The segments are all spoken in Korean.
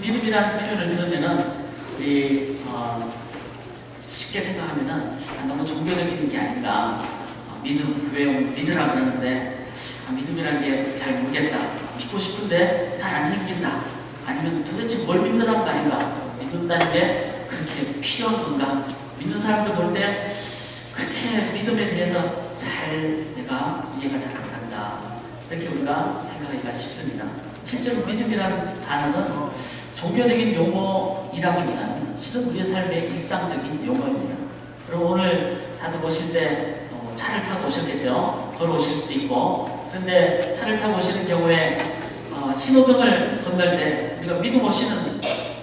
믿음이라는 표현을 들으면은 우리 쉽게 생각하면은 너무 종교적인 게 아닌가. 믿음, 교회 오면 믿으라 그러는데 믿음이라는 게 잘 모르겠다. 믿고 싶은데 잘 안 생긴다. 아니면 도대체 뭘 믿는단 말인가? 믿는다는 게 그렇게 필요한 건가? 믿는 사람들 볼 때 그렇게 믿음에 대해서 잘 내가 이해가 잘 안 간다. 이렇게 우리가 생각하기가 쉽습니다. 실제로 믿음이라는 단어는 종교적인 용어이라기보다는 실은 우리의 삶의 일상적인 용어입니다. 그럼 오늘 다들 오실 때 차를 타고 오셨겠죠? 걸어오실 수도 있고. 그런데 차를 타고 오시는 경우에 신호등을 건널 때 우리가 믿음 없이는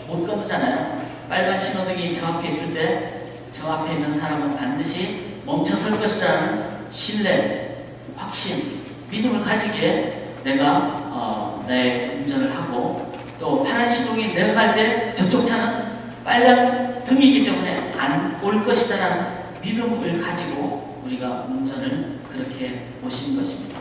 못 건너잖아요. 빨간 신호등이 저 앞에 있을 때 저 앞에 있는 사람은 반드시 멈춰설 것이라는 신뢰, 확신, 믿음을 가지기에 내가 내 운전을 하고, 또 파란 신호등이 내가 갈 때 저쪽 차는 빨간 등이기 때문에 안 올 것이다라는 믿음을 가지고 우리가 운전을 그렇게 모신 것입니다.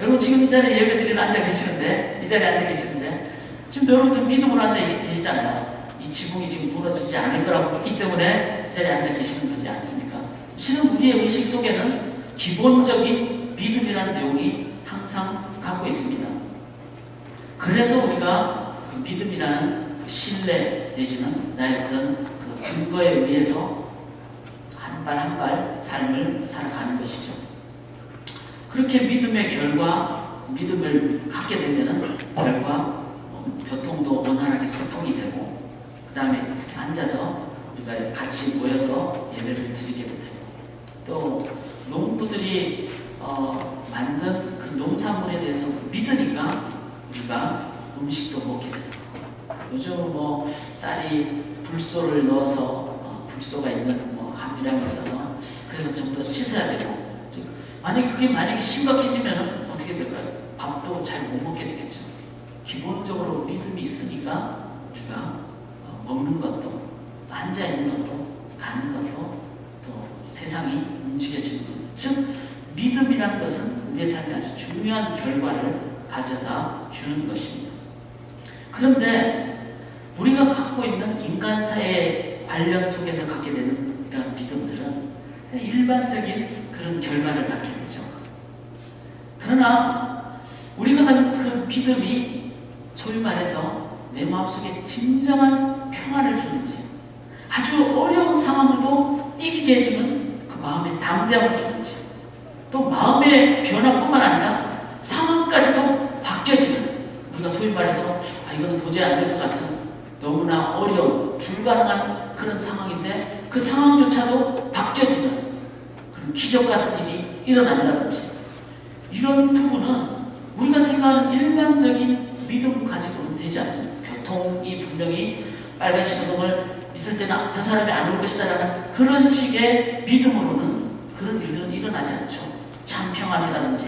여러분 지금 이 자리에 예배드리러 앉아 계시는데, 이 자리에 앉아 계시는데 지금 여러분들 믿음으로 앉아 계시잖아요. 이 지붕이 지금 무너지지 않을 거라고 믿기 때문에 이 자리에 앉아 계시는 거지 않습니까? 실은 우리의 의식 속에는 기본적인 믿음이라는 내용이 항상 갖고 있습니다. 그래서 우리가 그 믿음이라는 신뢰 내지는 나의 어떤 그 근거에 의해서 한 발 한 발 삶을 살아가는 것이죠. 그렇게 믿음의 결과, 믿음을 갖게 되면은 결과 교통도 원활하게 소통이 되고, 그 다음에 이렇게 앉아서 우리가 같이 모여서 예배를 드리게도 되고, 또 농부들이 만든 그 농산물에 대해서 믿으니까 우리가 음식도 먹게 되고, 요즘 뭐 쌀이 불소를 넣어서 불소가 있는 함유량이 있어서 그래서 좀 더 씻어야 되고, 만약에 그게 심각해지면 어떻게 될까요? 밥도 잘 못 먹게 되겠죠. 기본적으로 믿음이 있으니까 우리가 먹는 것도, 앉아 있는 것도, 가는 것도, 또 세상이 움직여지는 것. 즉 믿음이라는 것은 우리의 삶에 아주 중요한 결과를 가져다 주는 것입니다. 그런데 우리가 갖고 있는 인간사의 관련 속에서 갖게 되는 이런 믿음들은 일반적인 그런 결과를 갖게 되죠. 그러나 우리가 갖는 그 믿음이 소위 말해서 내 마음속에 진정한 평화를 주는지, 아주 어려운 상황도 이기게 해주는 그 마음의 담대함을 주는지, 또 마음의 변화뿐만 아니라 상황까지도 바뀌어지는, 우리가 소위 말해서 이거는 도저히 안 될 것 같은 너무나 어려운 불가능한 그런 상황인데 그 상황조차도 바뀌어지는 그런 기적 같은 일이 일어난다든지, 이런 부분은 우리가 생각하는 일반적인 믿음 가지고는 되지 않습니다. 교통이 분명히 빨간 신호등을 있을 때는 저 사람이 안 올 것이다 라는 그런 식의 믿음으로는 그런 일들은 일어나지 않죠. 참 평안이라든지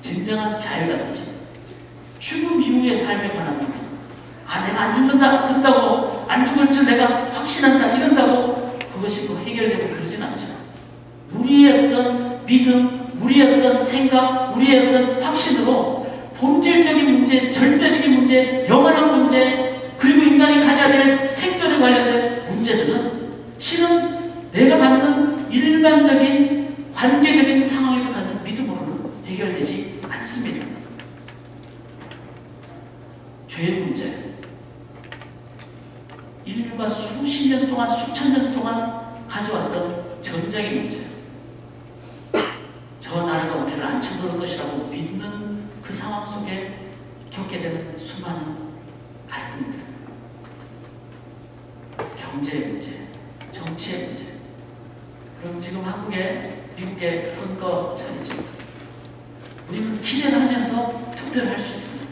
진정한 자유라든지 죽음 이후의 삶에 관한 부분, 내가 안 죽는다 그런다고, 안 죽을 줄 내가 확신한다 이런다고 그것이 뭐 해결되고 그러진 않죠. 우리의 어떤 믿음, 우리의 어떤 생각, 우리의 어떤 확신으로 본질적인 문제, 절대적인 문제, 영원한 문제, 그리고 인간이 가져야 될 생존에 관련된 문제들은 실은 내가 갖는 일반적인 관계적인 상황에서 갖는 믿음으로는 해결되지 않습니다. 죄의 문제, 인류가 수십 년 동안, 수천 년 동안 가져왔던 전쟁의 문제, 저 나라가 우리를 안 쳐들어올 것이라고 믿는 그 상황 속에 겪게 되는 수많은 갈등들, 경제의 문제, 정치의 문제. 그럼 지금 한국의, 미국의 선거철이죠. 우리는 기대를 하면서 투표를 할 수 있습니다.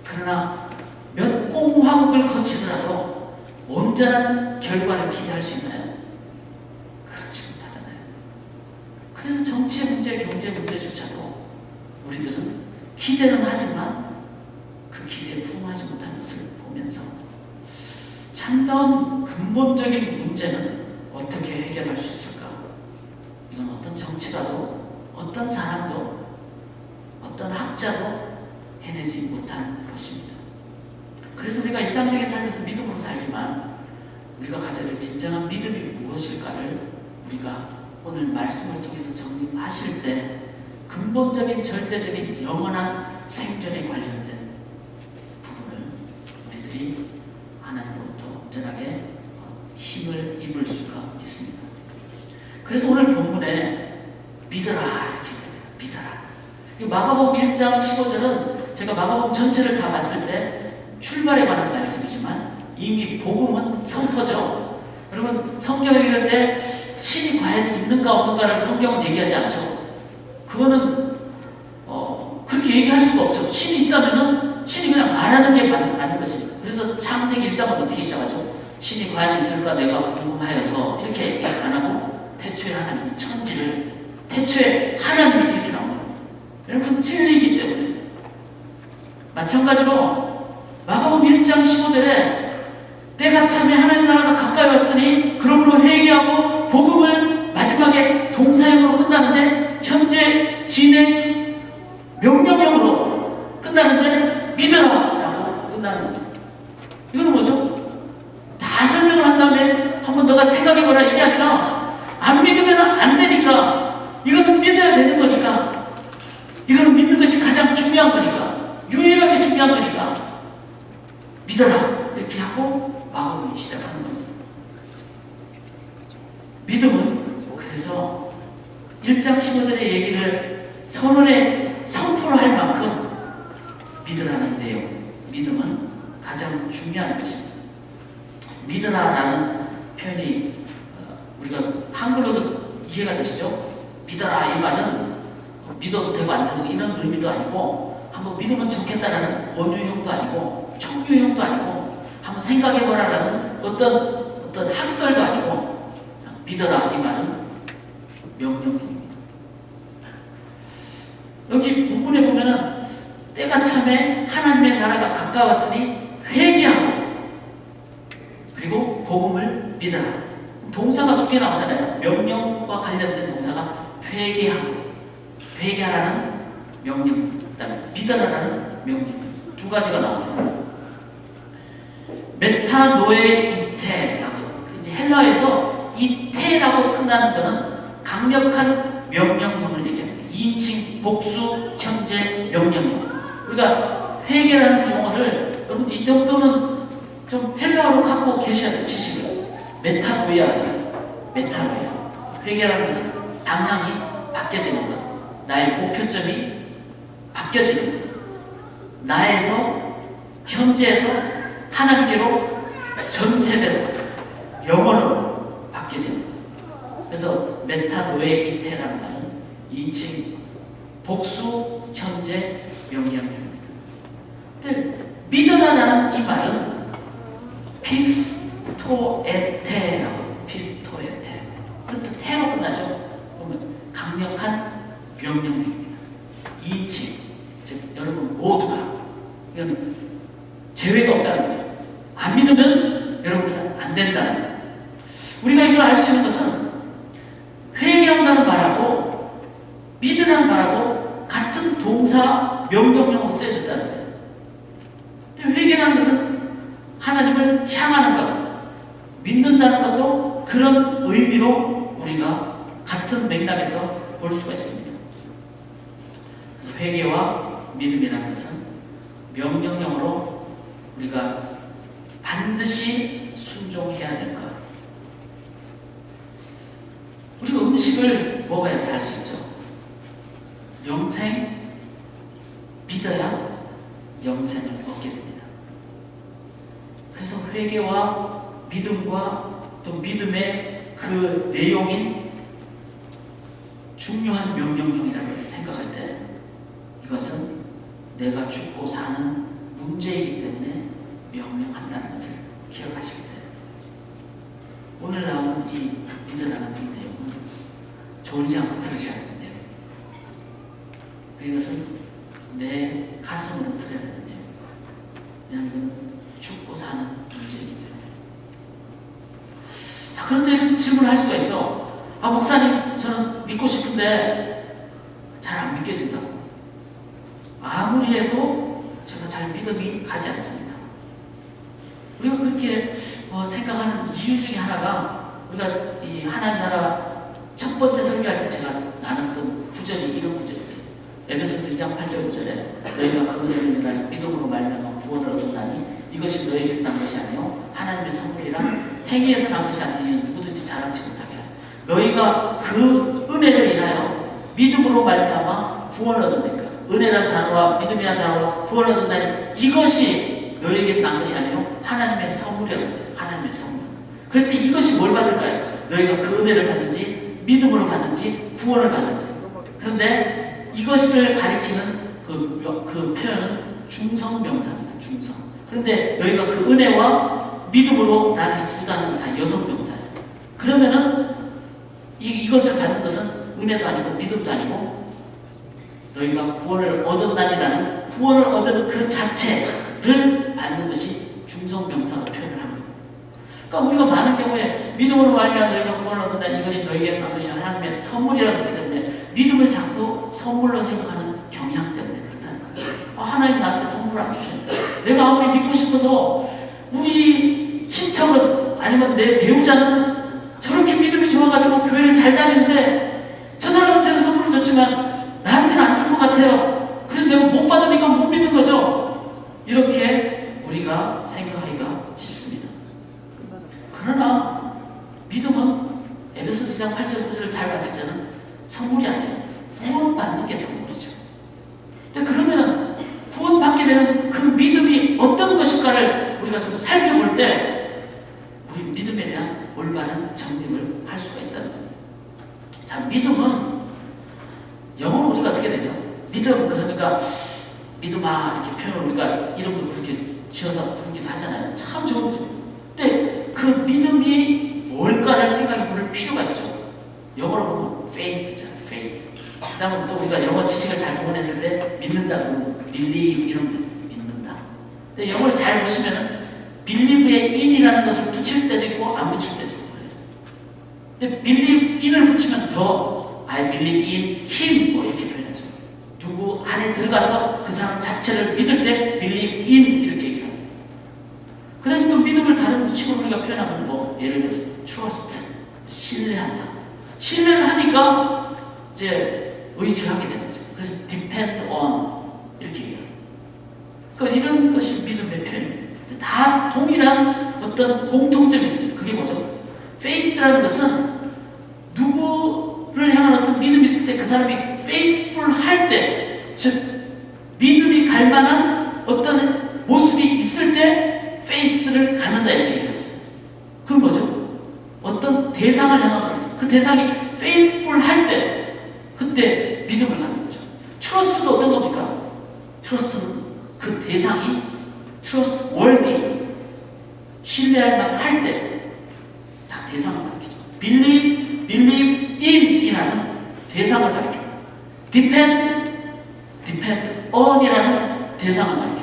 그러나 몇 공화국을 거치더라도 온전한 결과를 기대할 수 있나요? 그렇지 못하잖아요. 그래서 정치의 문제, 경제 문제조차도 우리들은 기대는 하지만 그 기대에 부응하지 못하는 것을 보면서 참다운 근본적인 문제는 어떻게 해결할 수 있을까? 이건 어떤 정치가도, 어떤 사람도, 어떤 학자도 해내지 못한 것입니다. 그래서 우리가 일상적인 삶에서 믿음으로 살지만 우리가 가져야 될 진정한 믿음이 무엇일까를 우리가 오늘 말씀을 통해서 정립하실 때 근본적인 절대적인 영원한 생존에 관련된 부분을 우리들이 하나님으로부터 온전하게 힘을 입을 수가 있습니다. 그래서 오늘 본문에 믿어라 이렇게 얘기합니다. 믿어라. 마가복음 1장 15절은 제가 마가복음 전체를 다 봤을 때 출발에 관한 말씀이지만 이미 복음은 선포죠. 여러분 성경을 읽을 때 신이 과연 있는가 없는가를 성경은 얘기하지 않죠. 그거는 그렇게 얘기할 수가 없죠. 신이 있다면은 신이 그냥 말하는 게 맞는 것입니다. 그래서 창세기 1장은 어떻게 시작하죠? 신이 과연 있을까 내가 궁금하여서 이렇게 얘기 안 하고 태초에 하나님이 천지를 태초에 하나님이 이렇게 나오는 겁니다. 여러분 진리이기 때문에 마찬가지로 마가복음 1장 15절에 때가 참에 하나님 나라가 가까이 왔으니 그러므로 회개하고 복음을 마지막에 동사형으로 끝나는데 현재 진행 명령형으로 끝나는데 믿어라 라고 끝나는 겁니다. 이거는 뭐죠? 다 설명을 한 다음에 한번 너가 생각해보라 이게 아니라 안 믿으면 안 되니까 이거는 믿어야 되는 거니까 이거는 믿는 것이 가장 중요한 거니까 유일하게 중요한 거니까 믿어라 이렇게 하고 마음이 시작하는 겁니다. 믿음은 그래서 1장 15절의 얘기를 서론에 선포를 할 만큼 믿으라는 내용, 믿음은 가장 중요한 것입니다. 믿으라라는 표현이 우리가 한글로도 이해가 되시죠? 믿어라 이 말은 믿어도 되고 안 되고 이런 의미도 아니고 한번 믿으면 좋겠다라는 권유형도 아니고 청유형도 아니고 한번 생각해보라라는 어떤 학설도 아니고 믿어라 이 말은 명령형입니다. 여기 본문에 보면은 때가 참에 하나님의 나라가 가까웠으니 회개하고 그리고 복음을 믿어라. 동사가 두 개 나오잖아요. 명령과 관련된 동사가 회개하고 회개하라는 명령, 그 다음에 믿어라라는 명령 두 가지가 나옵니다. 메타노에 이테라고 이제 헬라어에서 이테라고 끝나는 것은 강력한 명령형을 얘기합니다. 2인칭 복수 현재 명령형. 우리가 회개라는 용어를 여러분 이 정도는 좀 헬라어로 갖고 계셔야 돼요. 지식을. 메타노이아. 회개라는 것은 방향이 바뀌어지는 것. 나의 목표점이 바뀌어지는 것. 나에서 현재에서 하나님께로 전 세대로 영원으로 바뀌어지는 것. 그래서 메타노에 이테라는 말은 2인칭 복수 현재 명령형입니다. 근데 믿어라라는 이 말은 피스토에테라고 피스토에테 그것도 테로 끝나죠. 보면 강력한 명령입니다. 2인칭 즉 여러분 모두가 이거는 제외가 없다는 거죠. 안 믿으면 여러분들은 안 된다는. 우리가 이걸 알 수 있는 것은 회개한다는 말하고 믿으라는 말하고 같은 동사 명령형으로 쓰여졌다는 거예요. 근데 회개라는 것은 하나님을 향하는 것, 믿는다는 것도 그런 의미로 우리가 같은 맥락에서 볼 수가 있습니다. 그래서 회개와 믿음이라는 것은 명령형으로 우리가 반드시 순종해야 될 것. 우리가 음식을 먹어야 살 수 있죠. 영생 믿어야 영생을 얻게 됩니다. 그래서 회개와 믿음과 또 믿음의 그 내용인 중요한 명령형이라는 것을 생각할 때 이것은 내가 죽고 사는 문제이기 때문에 명령한다는 것을 기억하실 때 오늘 나오는 이 믿으라는 이 내용은 졸지 않고 들으셔야 되는 내용입니다. 이것은 내 가슴으로 들어야 되는 내용입니다. 왜냐하면 죽고 사는 문제이기 때문에. 자, 그런데 이런 질문을 할 수가 있죠. 아, 목사님, 저는 믿고 싶은데 잘 안 믿겨진다고. 아무리 해도 제가 잘 믿음이 가지 않습니다. 우리가 그렇게 생각하는 이유 중에 하나가 우리가 이 하나님 나라 첫 번째 설교할 때 제가 나눴던 구절이 이런 구절이 있어요. 에베소서 2장 8절 9절에 너희가 그 은혜를 인하여 믿음으로 말미암아 구원을 얻었나니 이것이 너희에게서 난 것이 아니요 하나님의 선물이라 행위에서 난 것이 아니니 누구든지 자랑치 못하게 하라. 너희가 그 은혜를 인하여 믿음으로 말미암아 구원을 얻었으니까 은혜라는 단어와 믿음이라는 단어와 구원을 얻었나니 이것이 너희에게서 난 것이 아니요 하나님의 선물이라고 했어요. 하나님의 선물. 그래서 이것이 뭘 받을까요? 너희가 그 은혜를 받는지 믿음으로 받는지 구원을 받는지. 그런데 이것을 가리키는 그 표현은 중성명사입니다. 중성. 그런데 너희가 그 은혜와 믿음으로 라는 이 두 단어는 다 여성명사예요. 그러면은 이것을 받는 것은 은혜도 아니고 믿음도 아니고 너희가 구원을 얻었다니라는 구원을 얻은 그 자체를 받는 것이 중성명사로 표현을 합니다. 그러니까 우리가 많은 경우에 믿음으로 말미암아 너희가 구원을 얻었다니 이것이 너희에게서 난 것이 하나님의 선물이라고 했기 때문에 믿음을 자꾸 선물로 생각하는 경향 때문에 그렇다는 거예요. 하나님 나한테 선물을 안 주셨는데 내가 아무리 믿고 싶어도 우리 친척은 아니면 내 배우자는 저렇게 믿음이 좋아가지고 교회를 잘 다니는데 저 사람한테는 선물을 줬지만 나한테는 안 준 것 같아요. 그래서 내가 못 받으니까 못 믿는 거죠. 이렇게 우리가 생각하기가 쉽습니다. 그러나 믿음은 에베소서 2장 8절 9절을 잘 봤을 때는 선물이 아니에요. 구원받는 게 선물이죠. 근데 그러면은 구원받게 되는 그 믿음이 어떤 것일까를 우리가 좀 살펴볼 때 우리 믿음에 대한 올바른 정립을 할 수가 있다는 겁니다. 자, 믿음은 영어로 우리가 어떻게 되죠? 믿음, 그러니까 믿음아 이렇게 표현을 우리가 이름도 그렇게 지어서 부르기도 하잖아요. 참 좋은 거죠. 근데 그 믿음이 뭘까를 생각해 볼 필요가 있죠. 영어로 보면 faith잖아요. faith. 그 다음에 또 우리가 영어 지식을 잘 동원했을 때 믿는다고 believe 이런 믿는다. 근데 영어를 잘 보시면은 believe에 in이라는 것을 붙일 때도 있고 안 붙일 때도 있고 그래요. 근데 believe in을 붙이면 더 I believe in him 뭐 이렇게 표현하죠. 누구 안에 들어가서 그 사람 자체를 믿을 때 believe in 이렇게 얘기를 합니다. 그 다음에 또 믿음을 다른 식으로 우리가 표현하면 뭐 예를 들어서 trust 신뢰한다. 신뢰를 하니까 이제 의지를 하게 되는 거죠. 그래서 depend on 이렇게 얘기합니다. 그러니까 이런 것이 믿음의 표현입니다. 다 동일한 어떤 공통점이 있습니다. 그게 뭐죠? faith라는 것은 누구를 향한 어떤 믿음이 있을 때 그 사람이 faithful 할 때, 즉 믿음이 갈 만한 어떤 모습이 있을 때 faith를 갖는다 이렇게 얘기하죠. 그건 뭐죠? 어떤 대상을 향한 겁니다. 그 대상이 faithful 할 때 그때 믿음을 갖는 거죠. trust도 어떤 겁니까? trust는 그 대상이 trustworthy 신뢰할 만할 때 다 대상을 가리키죠. believe in 이라는 대상을 가리킵니다. depend on 이라는 대상을 가리킵니다.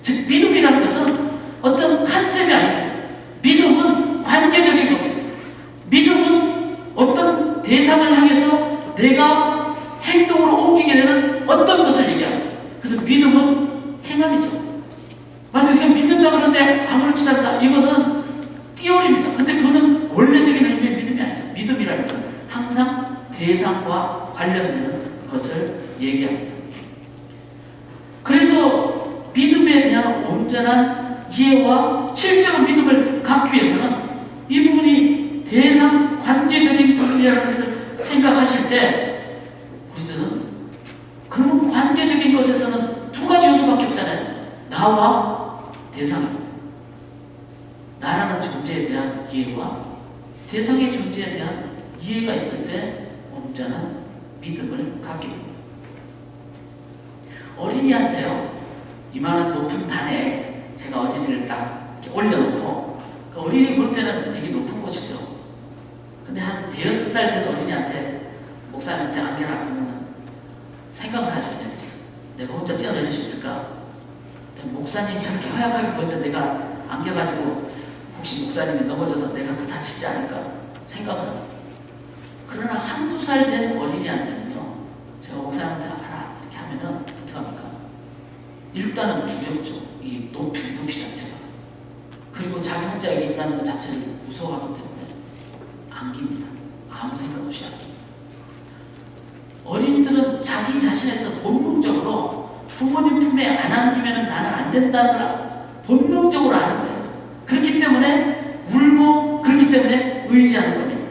즉 믿음이라는 것은 어떤 컨셉이 아닙니다. 믿음은 관계적인 겁니다. 믿음은 어떤 대상을 향해서 내가 행동으로 옮기게 되는 어떤 것을 얘기합니다. 그래서 믿음은 행함이죠. 만약 우리가 믿는다 그러는데 아무렇지도 않다. 이거는 띠어리입니다. 근데 그거는 원래적인 의미의 믿음이 아니죠. 믿음이라는 것은 항상 대상과 관련되는 것을 얘기합니다. 그래서 믿음에 대한 온전한 이해와 실제로 믿음을 갖기 위해서는 이 부분이 대상 관계적인 부분이라는 것을 생각하실 때 우리들은 그런 관계적인 것에서는 두 가지 요소밖에 없잖아요. 나와 대상입니다. 나라는 존재에 대한 이해와 대상의 존재에 대한 이해가 있을 때 온전한 믿음을 갖게 됩니다. 어린이한테요, 이만한 높은 단에 제가 어린이를 딱 이렇게 올려놓고 그 어린이 볼 때는 되게 높은 곳이죠. 근데 한 대여섯 살 된 어린이한테 목사님한테 안겨라 그러면 생각을 하죠. 얘네들이 내가 혼자 뛰어내릴 수 있을까? 목사님 저렇게 허약하게 보일 때 내가 안겨가지고 혹시 목사님이 넘어져서 내가 또 다치지 않을까 생각을 합니다. 그러나 한두 살 된 어린이한테는요, 제가 목사님한테 알아 이렇게 하면은 어떻게 합니까? 일단은 두렵죠. 이 높이 자체가. 그리고 자기 혼자 여기 있다는 것 자체를 무서워하기 때문에 안깁니다. 아무 생각 없이 안깁니다. 어린이들은 자기 자신에서 본능적으로 부모님 품에 안 안기면 나는 안 된다는 걸 본능적으로 아는 거예요. 그렇기 때문에 울고 그렇기 때문에 의지하는 겁니다.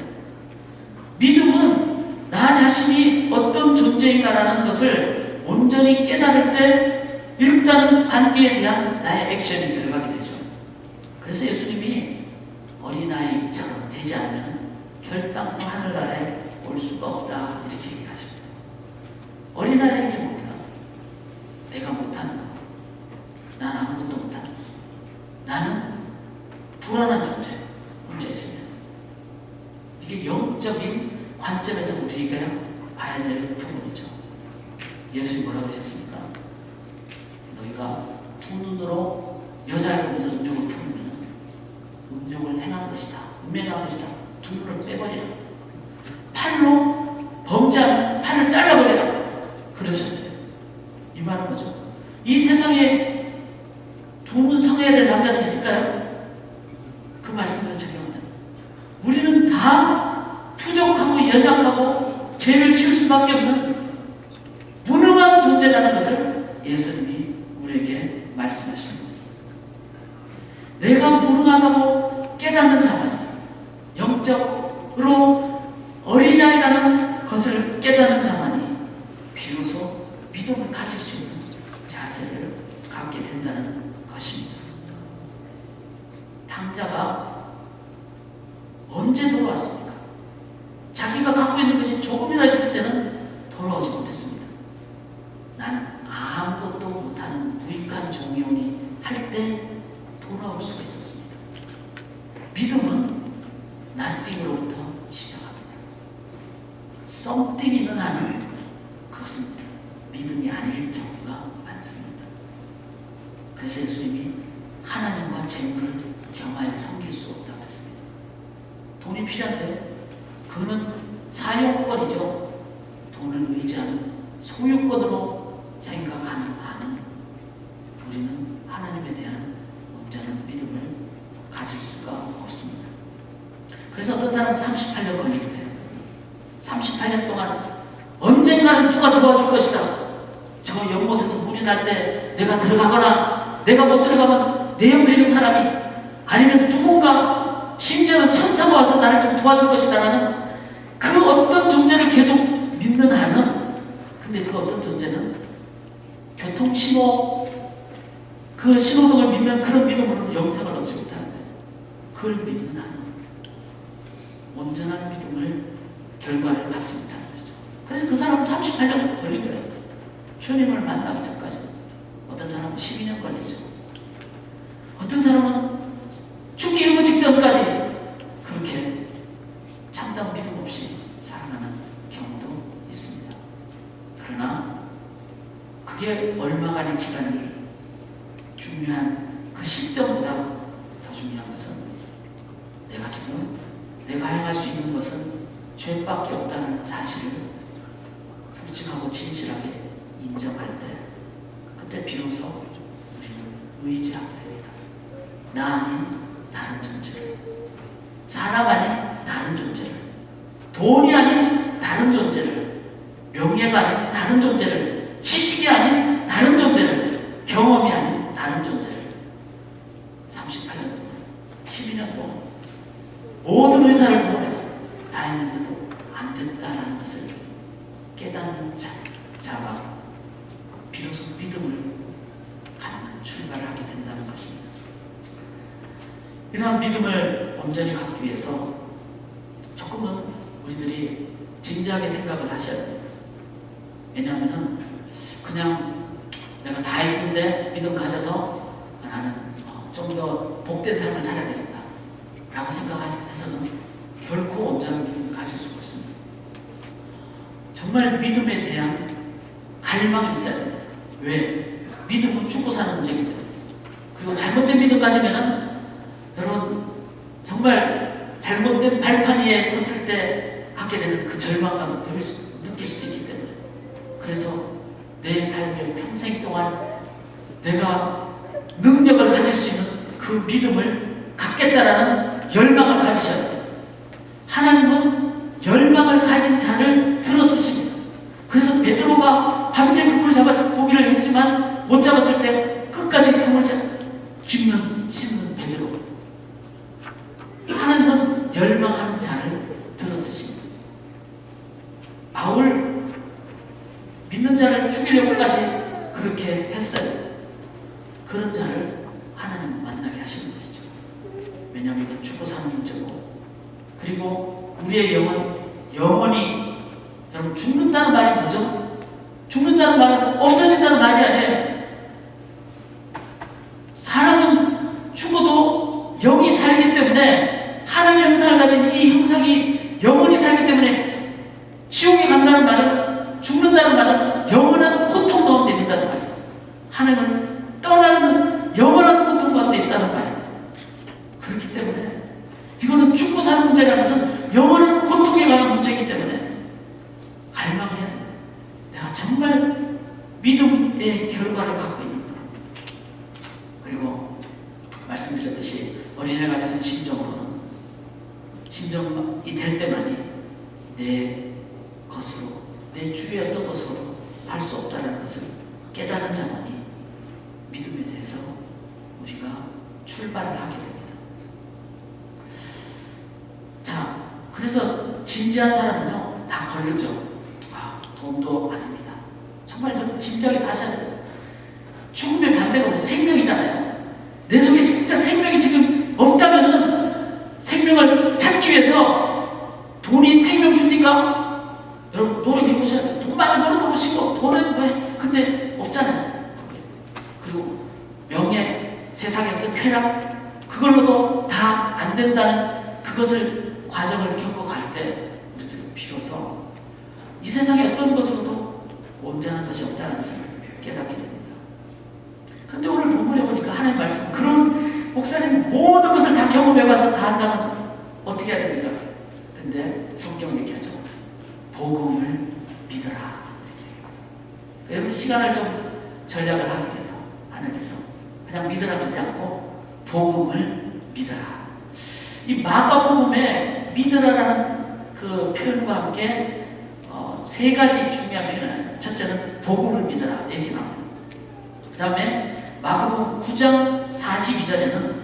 믿음은 나 자신이 어떤 존재인가라는 것을 온전히 깨달을 때 일단은 관계에 대한 나의 액션이 들어가게 되죠. 그래서 예수님이 어린아이처럼 되지 않으면 결단코 하늘나라에 올 수가 없다 이렇게 얘기하십니다. 어린아이에게 뭡니까? 내가 못하는 거, 난 아무것도 못하는 거, 나는 불안한 존재, 혼자 있으면. 이게 영적인 관점에서 우리가 봐야 될 부분이죠. 예수님이 뭐라고 하셨습니까? 너희가 두 눈으로 여자를 보면서 음욕을 품으면 음욕을 행한 것이다, 음행한 것이다. 두 눈을 빼버리라. 팔로 범죄하면 팔을 잘라버리라. 그러셨어요. 이 말은 뭐죠? 이 세상에 두 눈 성해야 될 남자들이 있을까요? 그 말씀을 적용한다. 우리는 다 부족하고 연약하고 죄를 지을 수밖에 없는 무능한 존재라는 것을 예수님이 우리에게 말씀하시는 겁니다. 내가 무능하다고 깨닫는 자만이 영적으로 어린아이라는 것을 깨닫는 자만이 비로소 믿음을 가질 수 있는 자세를 갖게 된다는 것입니다. 탕자가 언제 돌아왔습니까? 자기가 갖고 있는 것이 조금이라도 있을 때는 돌아오지 못했습니다. 나는 아무것도 못하는 무익한 종이오니 할 때 돌아올 수가 있었습니다. 믿음은 nothing으로부터 시작합니다. something이는 하는 그것은 믿음이 아닐 경우가 많습니다. 그래서 예수님이 하나님과 재물을 겸하여 섬길 수 없다고 했습니다. 돈이 필요한데 그는 사용권이죠. 돈을 의지하는 소유권으로 생각하는 한은 우리는 하나님에 대한 온전한 믿음을 가질 수가 없습니다. 그래서 어떤 사람은 38년 걸리기도 해요. 38년 동안 언젠가는 누가 도와줄 것이다. 저 연못에서 물이 날 때 내가 들어가거나 내가 못 들어가면 내 옆에 있는 사람이 아니면 누군가 심지어는 천사가 와서 나를 좀 도와줄 것이다 라는 그 어떤 존재를 계속 믿는 한은, 근데 그 어떤 존재는 교통신호 그 신호등을 믿는 그런 믿음으로는 영생을 얻지 못하는데 그걸 믿는 한은 온전한 믿음을 결과를 갖지 못하는 것이죠. 그래서 그 사람은 38년 걸린 거예요. 주님을 만나기 전까지. 어떤 사람은 12년 걸리죠. 어떤 사람은 죽기 이르기 직전까지 그렇게 참다운 믿음 없이 살아가는 경우도 있습니다. 그러나 그게 얼마간의 기간이 중요한 그 시점보다 더 중요한 것은 내가 지금 내가 행할 수 있는 것은 죄밖에 없다는 사실을 솔직하고 진실하게 인정할 때 그때 비로소 우리는 의지하게 됩니다. 나 아닌 다른 존재를, 사람 아닌 다른 존재를, 돈이 아닌 다른 존재를, 명예가 아닌 다른 존재를, 지식이 아닌 다른 존재를, 경험이 아닌 다른 존재를 38년 동안, 12년 동안 모든 의사를 동원해서 다 했는데도 안 됐다라는 것을 깨닫는 자가 비로소 믿음을 갖는 출발을 하게 된다는 것입니다. 이러한 믿음을 온전히 갖기 위해서 조금은 우리들이 진지하게 생각을 하셔야 됩니다. 왜냐하면 그냥 내가 다 했는데 믿음 가져서 나는 좀 더 복된 삶을 살아야 되겠다 라고 생각해서는 결코 온전한 믿음을 가질 수가 없습니다. 정말 믿음에 대한 갈망이 있어야 됩니다. 왜? 믿음은 죽고 사는 문제이기 때문에. 그리고 잘못된 믿음 가지면은 여러분 정말 잘못된 발판 위에 섰을 때 갖게 되는 그 절망감을 느낄 수도 있기 때문에. 그래서 내 삶의 평생 동안 내가 능력을 가질 수 있는 그 믿음을 받겠다라는 열망을 가지셔야 돼요. 하나님은 열망을 가진 자를 들어 쓰십니다. 그래서 베드로가 밤새 그물을 잡아 고기를 했지만 못 잡았을 때 끝까지 그물을 씹는 베드로. 하나님은 열망하는 자를 들어 쓰십니다. 바울 믿는 자를 죽이려고까지 그렇게 했어요. 그런 자를 하나님 만나게 하시는 것이죠. 왜냐하면 이건 죽고 사는 문제고, 그리고 우리의 영혼이 여러분 죽는다는 말이 뭐죠? 죽는다는 말은 없어진다는 말이 아니에요. 사람은 죽어도 영이 살기 때문에, 하나님 형상을 가진 이 형상이 영원히 살기 때문에 지옥에 간다는 말은, 죽는다는 말은 영원한 고통 가운데 있다는 말이에요. 하나님을 떠나는 영원한 고통 가운데 있다는 말입니다. 그렇기 때문에 이거는 죽고 사는 문제라는 것은 영원한 고통에 관한 문제이기 때문에 갈망해야 됩니다. 내가 정말 믿음의 결과를 갖고 있는가. 그리고 말씀드렸듯이 어린애 같은 심정이 될 때만이 내 것으로, 내 주위의 어떤 것으로도 할 수 없다는 것을 깨닫는 자만이 믿음에 대해서 우리가 출발을 하게 됩니다. 자, 그래서 진지한 사람은요 다 걸르죠. 돈도 아닙니다. 정말 여러분 진지하게 사셔야 돼요. 죽음의 반대가 뭐죠? 생명이잖아요. 내 속에 진짜 생명이 지금 없다면은 생명을 찾기 위해서 돈이 생명 줍니까? 여러분 노력해보셔야 돼요. 돈 많이 벌어도 보시고 돈은 왜? 근데 없잖아요. 그리고 명예, 세상의 어떤 쾌락, 그걸로도 다 안 된다는 그것을 과정을 겪어갈 때 우리들은 비로소 이 세상의 어떤 것으로도 온전한 것이 없다는 것을 깨닫게 됩니다. 근데 오늘 본문에 보니까 하나님 말씀, 그런 목사님 모든 것을 다 경험해봐서 다 한다면 어떻게 해야 됩니까? 근데 성경은 이렇게 하죠. 복음을 믿어라. 이렇게 얘기합니다. 여러분 시간을 좀 전략을 하기 위해서 하나님께서 그냥 믿으라 그러지 않고 복음을 믿어라. 이 마가복음에 믿으라라는 그 표현과 함께 세 가지 중요한 표현을, 첫째는 복음을 믿어라 이렇게 나옵니다. 그 다음에 마가복음 9장 42절에는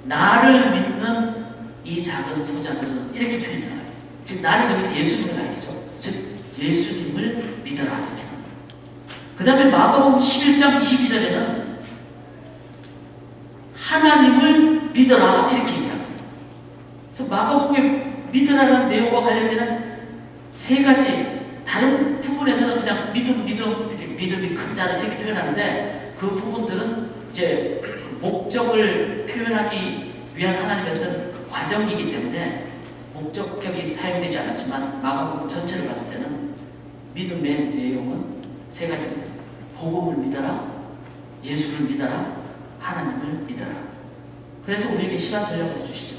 나를 믿는 이 작은 소자들은 이렇게 표현이 나와요. 즉 나는 여기서 예수님을 가리키죠. 즉 예수님을 믿어라 이렇게 나옵니다. 그 다음에 마가복음 11장 22절에는 하나님을 믿어라 이렇게 얘기합니다. 그래서 마가복음에 믿으라는 내용과 관련되는 세 가지 다른 부분에서는 그냥 믿음 이렇게 믿음이 큰 자는 이렇게 표현하는데, 그 부분들은 이제 목적을 표현하기 위한 하나님의 어떤 과정이기 때문에 목적격이 사용되지 않았지만 마가복음 전체를 봤을 때는 믿음의 내용은 세 가지입니다. 복음을 믿어라, 예수를 믿어라, 하나님을 믿어라. 그래서 우리에게 시간 전략을 해주시죠.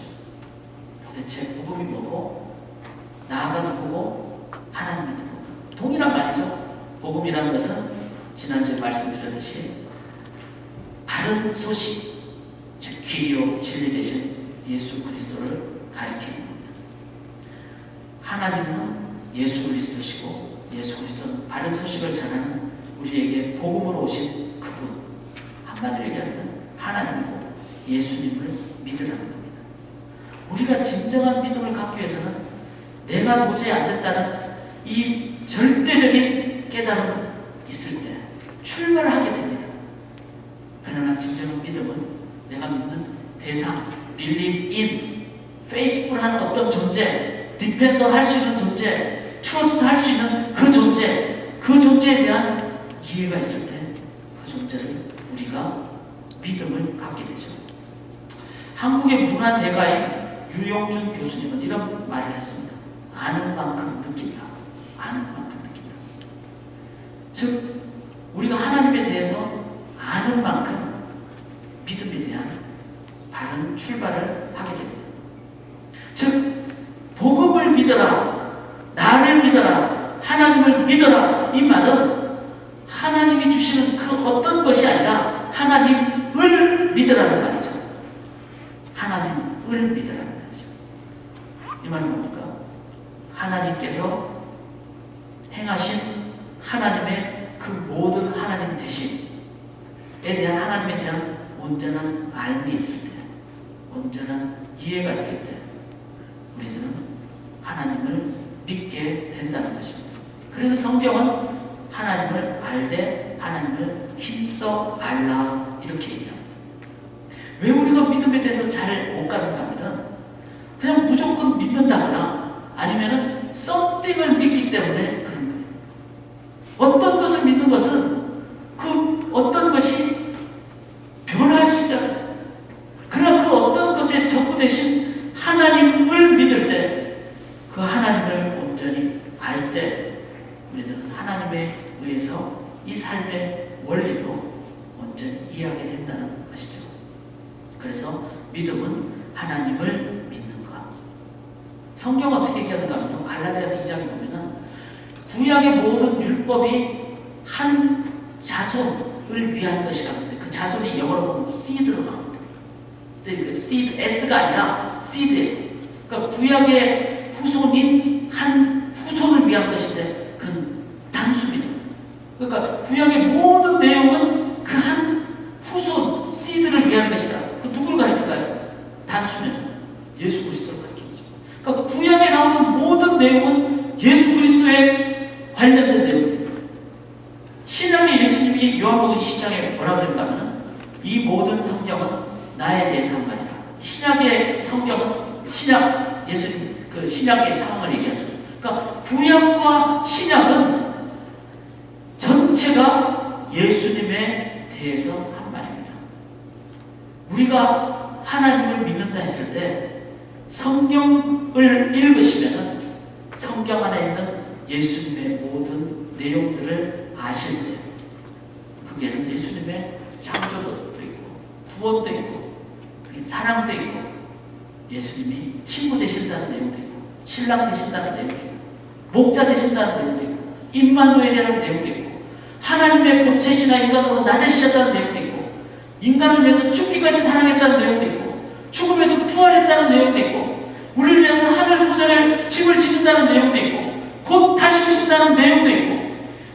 도대체 복음이 뭐고, 나아가 누구고, 하나님이 누구고. 동일한 말이죠. 복음이라는 것은 지난주에 말씀드렸듯이 바른 소식, 즉 길이요 진리 되신 예수 그리스도를 가리키는 겁니다. 하나님은 예수 그리스도시고 예수 그리스도는 바른 소식을 전하는 우리에게 복음으로 오신 그분, 한마디로 얘기하면 하나님이고 예수님을 믿으라는 겁니다. 우리가 진정한 믿음을 갖기 위해서는 내가 도저히 안 된다는 이 절대적인 깨달음이 있을 때 출발하게 됩니다. 그러나 진정한 믿음은 내가 믿는 대상, believe in, faithful 하는 어떤 존재, depend 할 수 있는 존재, trust 할 수 있는 그 존재, 그 존재에 대한 이해가 있을 때 그 존재를 우리가 믿음을 갖게 되죠. 한국의 문화 대가인 유영준 교수님은 이런 말을 했습니다. 아는 만큼 느낀다. 아는 만큼 느낀다. 즉 우리가 하나님에 대해서 아는 만큼 믿음에 대한 바른 출발을 하게 됩니다. 즉 복음을 믿어라, 나를 믿어라, 하나님을 믿어라, 이 말은 하나님이 주시는 그 어떤 것이 아니라 하나님을 믿으라는 말이죠. 하나님을 믿으라는 거죠. 이 말은 뭡니까? 하나님께서 행하신 하나님의 그 모든 하나님 되심에 대한 하나님에 대한 온전한 알미 있을 때, 온전한 이해가 있을 때 우리들은 하나님을 믿게 된다는 것입니다. 그래서 성경은 하나님을 알되 하나님을 힘써 알라 이렇게 얘기를 합니다. 왜 우리가 믿음에 대해서 잘 못 가는가 하면 그냥 무조건 믿는다거나 아니면은 썸띵을 믿기 때문에 그런 거예요. 어떤 것을 믿는 것은 그 어떤 것이 변할 수 있잖아요. 그러나 그 어떤 것에 전부 대신 하나님을 믿을 때 그 하나님을 온전히 알 때 우리들은 하나님에 의해서 이 삶의 원리도 온전히 이해하게 된다는 것이죠. 그래서 믿음은 하나님을 믿는 것. 성경은 어떻게 얘기하는가 하면 갈라디아서 2장에 보면은 구약의 모든 율법이 한 자손을 위한 것이라고 하는데 그 자손이 영어로 보면 seed로 나옵니다. 근데 그 seed, S가 아니라 seed예요. 그러니까 구약의 후손인 한 후손을 위한 것인데 그는 단수입니다. 그러니까 구약의 모든 내용은 그 한 후손, seed를 위한 것이다. 그 누구를 가리킬까요? 단수면 예수 그리스도를 가리키죠. 그러니까 구약에 나오는 모든 내용은 예수 그리스도에 관련된 내용입니다. 신약의 예수님이 요한복음 20장에 뭐라고 했냐면 이 모든 성경은 나에 대해서 한 말이다. 신약의 성경은 신약 예수님 그 신약의 상황을 얘기하죠. 그러니까 구약과 신약은 전체가 예수님에 대해서 한 말입니다. 우리가 하나님을 믿는다 했을 때 성경을 읽으시면 성경 안에 있는 예수님의 모든 내용들을 아실 때 그게는 예수님의 창조도 있고 구원도 있고 사랑도 있고 예수님이 친구 되신다는 내용도 있고 신랑 되신다는 내용도 있고 목자 되신다는 내용도 있고 임마누엘이라는 내용도 있고 하나님의 본체시나 인간으로 낮아지셨다는 내용도 있고 인간을 위해서 죽기까지 사랑했다는 내용도 있고 죽음에서 부활했다는 내용도 있고 우리를 위해서 하늘 보좌를 집을 짓는다는 내용도 있고 곧 다시 오신다는 내용도 있고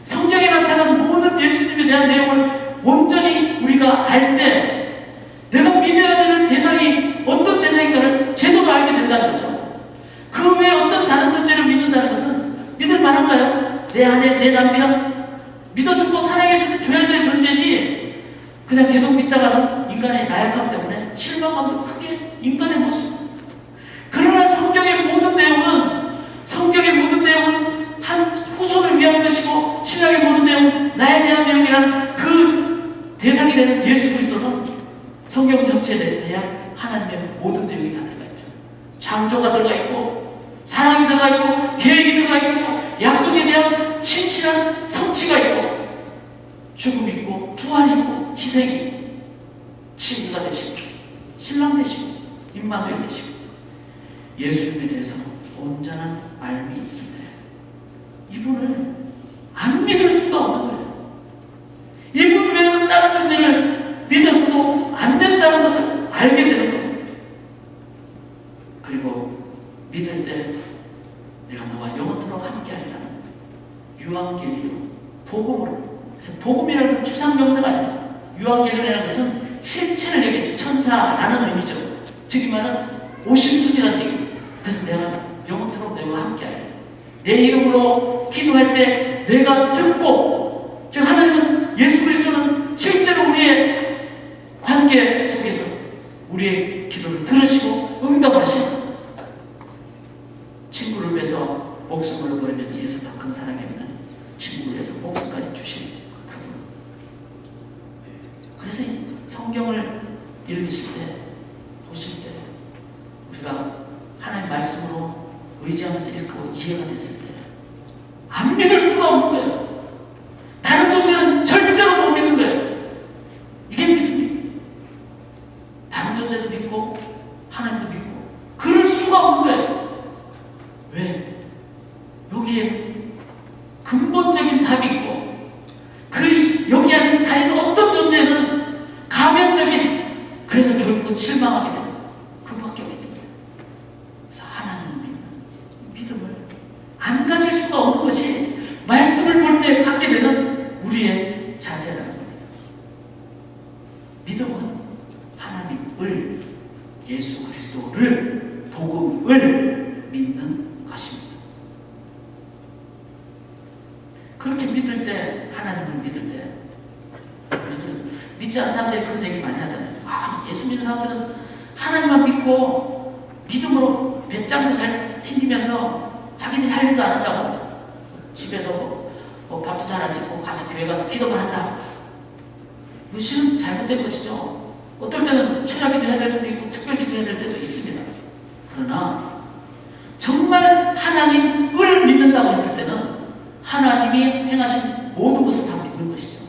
성경에 나타난 모든 예수님에 대한 내용을 온전히 우리가 알 때 내가 믿어야 될 대상이 어떤 대상인가를 제대로 알게 된다는 거죠. 그 외에 어떤 다른 존재를 믿는다는 것은 믿을 만한가요? 내 아내, 내 남편 믿어주고 사랑해줘야 될 존재지 그냥 계속 믿다가는 인간의 나약함 때문에 실망감도 크게 인간의 모습. 그러나 성경의 모든 내용은 한 후손을 위한 것이고 신약의 모든 내용은 나에 대한 내용이라는 그 대상이 되는 예수 그리스도는 성경 전체에 대한 하나님의 모든 내용이 다 들어가 있죠. 창조가 들어가 있고 사랑이 들어가 있고 계획이 들어가 있고 약속에 대한 신실한 성취가 있고 죽음이 있고 부활이 있고 희생이 친구가 되시고 신랑 되시고 임마누엘 되시고 예수님에 대해서 온전한 알미 있을 때 이분을 안 믿을 수가 없는 거예요. 이분 외에는 다른 존재를 믿어서도 안 된다는 것을 알게 되는 겁니다. 그리고 믿을 때 내가 너와 영원토록 함께하리라는 유앙겔리온 복음으로. 그래서 복음이라는 건 추상명사가 아닙니다. 유앙겔리온이라는 것은 실체를 얘기하죠. 천사라는 의미죠. 즉 이 말은 오신 분이라는 얘기입니다. 그래서 내가 영원토록 너와 함께하리라. 내 이름으로 기도할 때 내가 듣고 즉 하나님은 예수 그리스도는 실제로 우리의 관계 속에서 우리의 기도를 들으시고 응답하시고 친구를 위해서 목숨을 버리면 이에서 더 큰 사랑이 없나니 친구를 위해서 목숨까지 주신 그분. 그래서 이 성경을 읽으실 때 보실 때 우리가 하나님 말씀으로 의지하면서 읽고 이해가 됐을 때 안 믿을 수가 없는 거예요. 다른 존재는 절대로 못 믿는 거예요. 이게 믿음이에요. 다른 존재도 믿고 하나님도 믿고 그럴 수가 없는 거예요. 왜? 여기에는 근본적인 답이 있고 여기 안에 다른 어떤 존재는 가변적인 그래서 결국은 실망하게 되는 예수 그리스도를, 복음을 믿는 것입니다. 그렇게 믿을 때, 하나님을 믿을 때, 우리들은 믿지 않는 사람들이 그런 얘기 많이 하잖아요. 예수 믿는 사람들은 하나님만 믿고 믿음으로 배짱도 잘 튕기면서 자기들이 할 일도 안 한다고, 집에서 밥도 잘 안 짓고 가서 교회 가서 기도만 한다. 이거 실은 잘못된 것이죠. 어떨 때는 철야기도 해야 될 때도 있고 특별 기도해야 될 때도 있습니다. 그러나 정말 하나님을 믿는다고 했을 때는 하나님이 행하신 모든 것을 다 믿는 것이죠.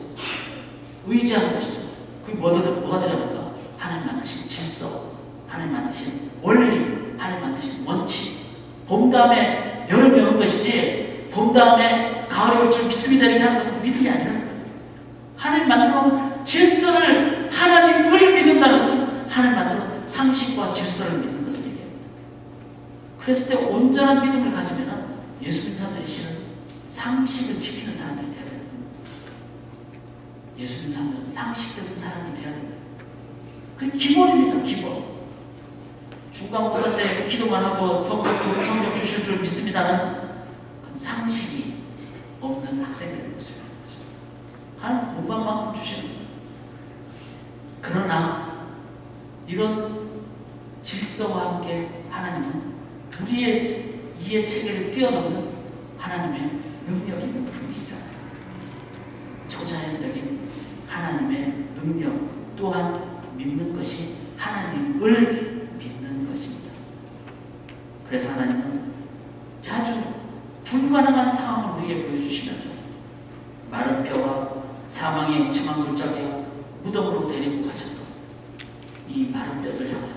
의지하는 것이죠. 그게 뭐가 되랍니까? 하나님 만드신 질서, 하나님 만드신 원리, 하나님 만드신 원칙. 봄 다음에 여름이 오는 것이지, 봄 다음에 가을이 올 줄 믿습니다 이렇게 하는 것은 믿음이 아니라는 거예요. 하나님 만들어놓은 질서를, 하나님을 믿는다는 것은 하나님 만들어놓은 상식과 질서를 믿는 것을 얘기합니다. 그랬을 때 온전한 믿음을 가지면 예수 믿는 사람들이 실은 상식을 지키는 사람들이 되어야 됩니다. 예수 믿는 사람들은 상식적인 사람이 되어야 됩니다. 그게 기본입니다. 기본. 중간고사 때 기도만 하고 성적 주실 줄 믿습니다는 그건 상식이 없는 학생들의 모습입니다. 하나님 공부한 만큼 주시는 거예요. 그러나 이런 질서와 함께 하나님은 우리의 이해 체계를 뛰어넘는 하나님의 능력이 있는 분이시잖아요. 초자연적인 하나님의 능력 또한 믿는 것이 하나님을 믿는 것입니다. 그래서 하나님은 자주 불가능한 상황을 우리에게 보여주시면서 마른 뼈와 사망의 음침한 골짜기와 무덤으로 데리고 가셔서 이 마른 뼈들 향하여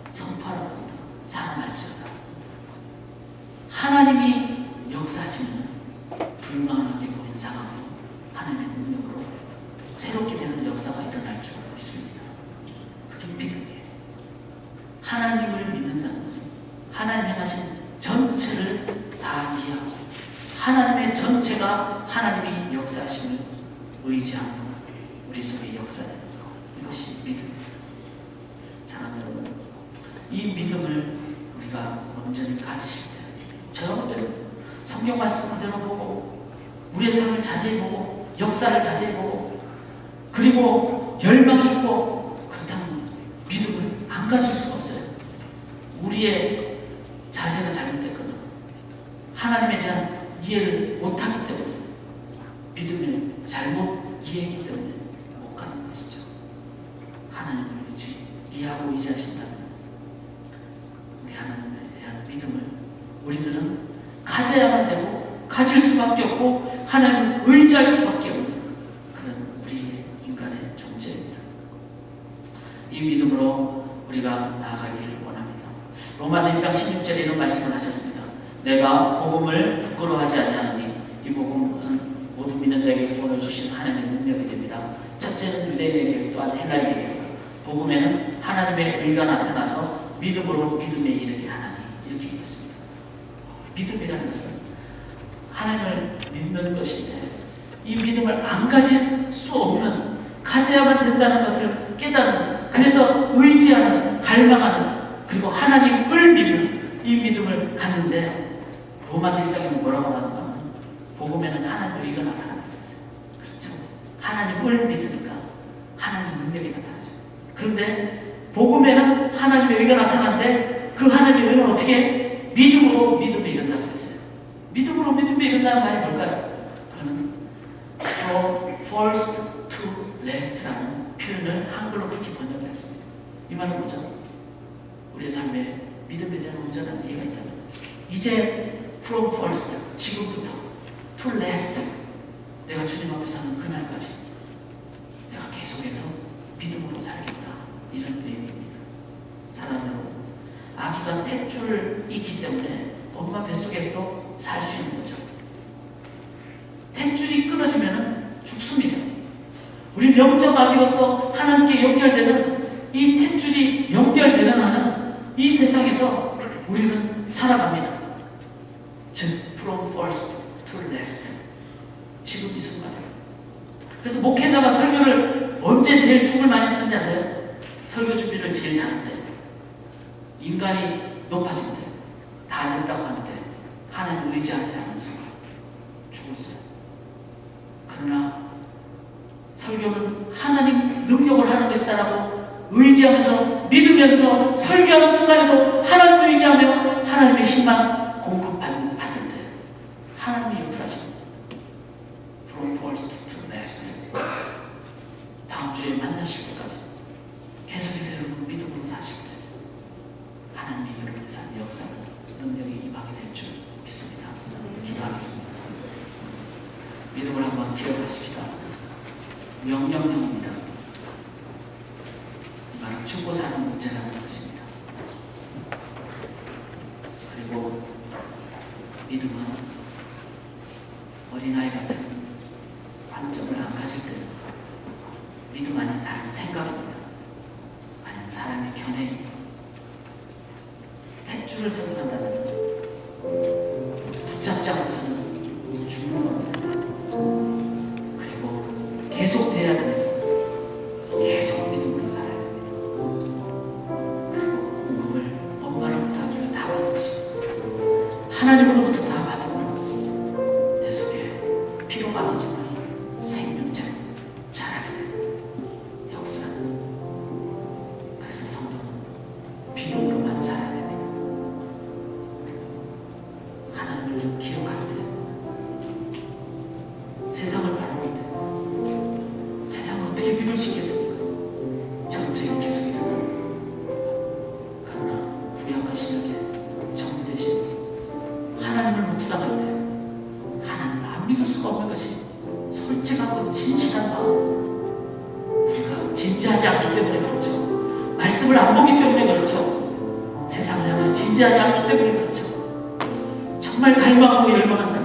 선포하랍니다. 살아날지어다. 하나님이 역사하시는 불가능하게 보이는 상황도 하나님의 능력으로 새롭게 되는 역사가 일어날 줄 믿습니다. 그게 믿음이에요. 하나님을 믿는다는 것은 하나님 행하신 전체를 다 이해하고 하나님의 전체가 하나님이 역사하심을 의지하고 우리 속에 역사되는 것, 이것이 믿음입니다. 사랑하는 여러분, 이 믿음을 우리가 온전히 가지실 때, 제가 볼 때는 성경 말씀 그대로 보고 우리의 삶을 자세히 보고 역사를 자세히 보고 그리고 열망이 있고 그렇다면 믿음을 안 가질 수가 없어요. 우리의 자세가 잘못됐거나 하나님에 대한 이해를 못하기 때문에, 믿음을 잘못 이해했기 때문에 못 가는 것이죠. 하나님을 이해하고 의지하신다면 우리 하나님에 대한 믿음을 우리들은 가져야만 되고 가질 수밖에 없고 하나님을 의지할 수밖에 없는 그런 우리의 인간의 존재입니다. 이 믿음으로 우리가 나아가기를 원합니다. 로마서 1장 16절에 이런 말씀을 하셨습니다. 내가 복음을 부끄러워하지 아니하노니 이 복음은 모든 믿는 자에게 구원을 주신 하나님의 능력이 됩니다. 첫째는 유대인에게 또한 헬라인에게 복음에는 하나님의 의가 나타나서 믿음으로 믿음에 이르게 하나니 이렇게 읽었습니다. 믿음이라는 것은 하나님을 믿는 것인데 이 믿음을 안 가질 수 없는, 가져야만 된다는 것을 깨닫는, 그래서 의지하는, 갈망하는, 그리고 하나님을 믿는 이 믿음을 갖는데 로마서 1장에는 뭐라고 말하는가 하면 복음에는 하나님의 의가 나타난다고 했어요. 그렇죠. 하나님을 믿으니까 하나님의 능력이 나타나죠. 그런데 복음에는 하나님의 의가 나타나는데 그 하나님의 의는 어떻게? 믿음으로 믿음에 이른다고 했어요. 믿음으로 믿음에 이른다는 말이 뭘까요? 그거는 from first to last라는 표현을 한글로 그렇게 번역을 했습니다. 이 말은 뭐죠? 우리의 삶에 믿음에 대한 온전한 이해가 있다면 이제 from first, 지금부터 to last, 내가 주님 앞에 서는 그날까지 내가 계속해서 믿음으로 살겠다, 이런 의미입니다. 사랑하는 여러분, 아기가 탯줄을 잇기 때문에 엄마 뱃속에서도 살 수 있는 거죠. 탯줄이 끊어지면 죽습니다. 우리 영적 아기로서 하나님께 연결되는 이 탯줄이 연결되는 한은 이 세상에서 우리는 살아갑니다. 즉, from first to last, 지금 이 순간에. 그래서 목회자가 설교를 언제 제일 춤을 많이 쓰는지 아세요? 설교 준비를 제일 잘할 때. 인간이 높아질 때, 다 됐다고 하는데 하나님 의지하지 않는 순간 죽었어요. 그러나 설교는 하나님 능력을 하는 것이다라고 의지하면서 믿으면서 설교하는 순간에도 하나님 의지하며 하나님의 힘만 공급받을 때 하나님의 역사하시는 From first to last, 다음 주에 만나실 때까지 계속해서 여러분 믿음으로 사실 때 하나님의 여러분의 삶의 역사는 능력이 임하게 될 줄 믿습니다. 기도하겠습니다. 믿음을 한번 기억하십시다. 명령형입니다. 이 말은 죽고 사는 문제라는 것입니다. 그리고 믿음은 어린아이 같은 관점을 안 가질 때는 믿음 아닌 다른 생각입니다. 아니면 사람의 견해입니다. 택주를 생각한다면 붙잡지 않고서는 죽는 겁니다. 그리고 계속돼야 됩니다. 계속 믿음으로 살아야 됩니다. 그리고 공급을 엄마로부터 하기가 다 받듯이 하나님으로부터 다 받음으로 내 속에 피로가 아니지만 생명처럼 자라게 되는 역사. 그래서 성도는 믿음으로만 살아야 됩니다. 하나님을 기억할 때, 세상을 바라볼 때 세상을 어떻게 믿을 수 있겠습니까? 전쟁이 계속 일어나고, 그러나 구약과 신약의 정부 대신 하나님을 묵상할 때 하나님을 안 믿을 수가 없는 것이 솔직하고 진실한 마음입니다. 우리가 진지하지 않기 때문에 그렇죠. 말씀을 안 보기 때문에 그렇죠. 세상을 향하여 진지하지 않기 때문에 그렇죠. 정말 갈망하고 열망한다면